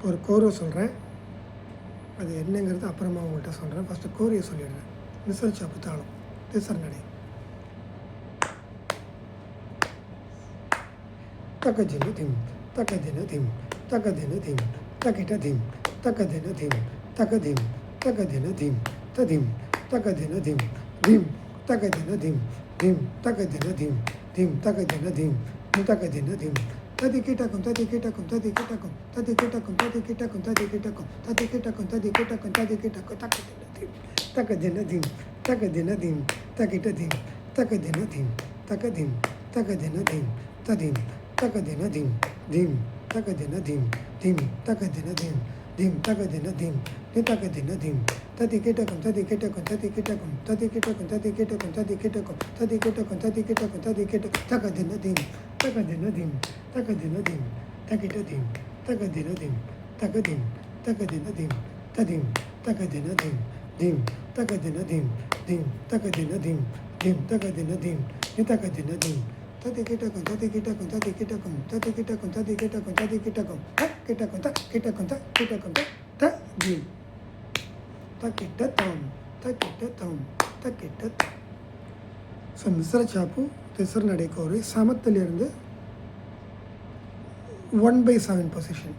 ஒரு கோர்வை சொல்கிறேன், அது என்னங்கிறது அப்புறமா உங்கள்கிட்ட சொல்கிறேன். ஃபஸ்ட்டு கோரியை சொல்லிடுறேன். மிஸ்ர சாப்பு தாளம் திசர் நடை. தக்கஜின திம் தக்கதின திம் தக்கதின திம் தக்கிட்ட திம் தக்கதின திம் தக்கதிம் தக்கதின திம் ததிம் தக்கதின திம் திம் தக்கதின திம் திம் தக்கதின திம் திம் தக்கதின திம் தக்கதின திம் ததி கிட்டக்கும் ததி கிட்டக்கும் ததி கிட்டக்கும் ததி கிட்டக்கும் ததி கிட்டக்கும் ததி கிட்டக்கும் ததி கிட்டக்கும் ததி கிட்டக்கும் ததி கிட்டக்கும் தக்கதின திம் தக்கதின திம் தக்கிட்ட திம் தக்கதின திம் தக்கதிம் தக்கதின திம் ததிம் தக்கதின திம் திம் தக்கதின திம் திம் தக்கதின திம் திம் தக்கதின திம் தக்கதின திம் ததி கிட்டக்கும் ததி கிட்டக்கும் ததி கிட்டக்கும் ததி கிட்டக்கும் ததி கிட்டக்கும் ததி கிட்டக்கும் ததி கிட்டக்கும் ததி கிட்டக்கும் ததி கிட்டக்கும் தக்கதின திம் தக்கதின திம் தக்கதின திம் தக்கிட்ட திம் தக்கதின திம் தக்கதிம் தக்கதின திம் ததிம் தக்கதின திம் திம் தக்கதின திம் திம் தக்கதின திம் திம் தக்கதின திம் தக்கதின திம் ததி கிட்டக்கும் ததி கிட்டக்கும் ததி கிட்டக்கும் ததி கிட்டக்கும் ததி கிட்டக்கும் ததி கிட்டக்கும் கிட்டக்கும் கிட்டக்கும் கிட்டக்கும் த திம் தக்கிட்ட தாம் தக்கிட்ட தாம் தக்கிட்ட. ஸோ மிஸ்ர சாப்பு திசர் நடை கோர்வை சமத்திலிருந்து 1/7 பொசிஷன்.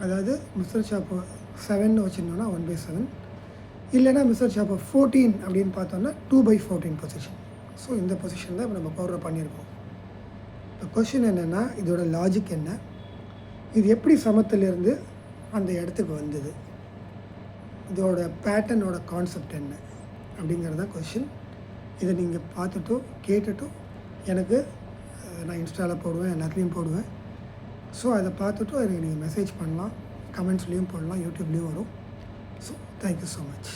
அதாவது மிஸ்ர சாப்பு 7 வச்சுருந்தோன்னா 1/7, இல்லைன்னா மிஸ்ர சாப்பு 14 அப்படின்னு பார்த்தோன்னா 2/14 பொசிஷன். ஸோ இந்த பொசிஷன் தான் இப்போ நம்ம கோர்வை பண்ணியிருக்கோம். இப்போ கொஷின் என்னென்னா, இதோட லாஜிக் என்ன, இது எப்படி சமத்திலிருந்து அந்த இடத்துக்கு வந்தது, இதோட பேட்டர்னோட கான்செப்ட் என்ன அப்படிங்கிறது தான் கொஷின். இதை நீங்கள் பார்த்துட்டும் கேட்டுட்டும் எனக்கு நான் இன்ஸ்டாவில் போடுவேன், எல்லாத்துலேயும் போடுவேன். ஸோ அதை பார்த்துட்டும் எனக்கு நீங்கள் மெசேஜ் பண்ணலாம், கமெண்ட்ஸ்லேயும் போடலாம், யூடியூப்லேயும் வரும். So thank you so much.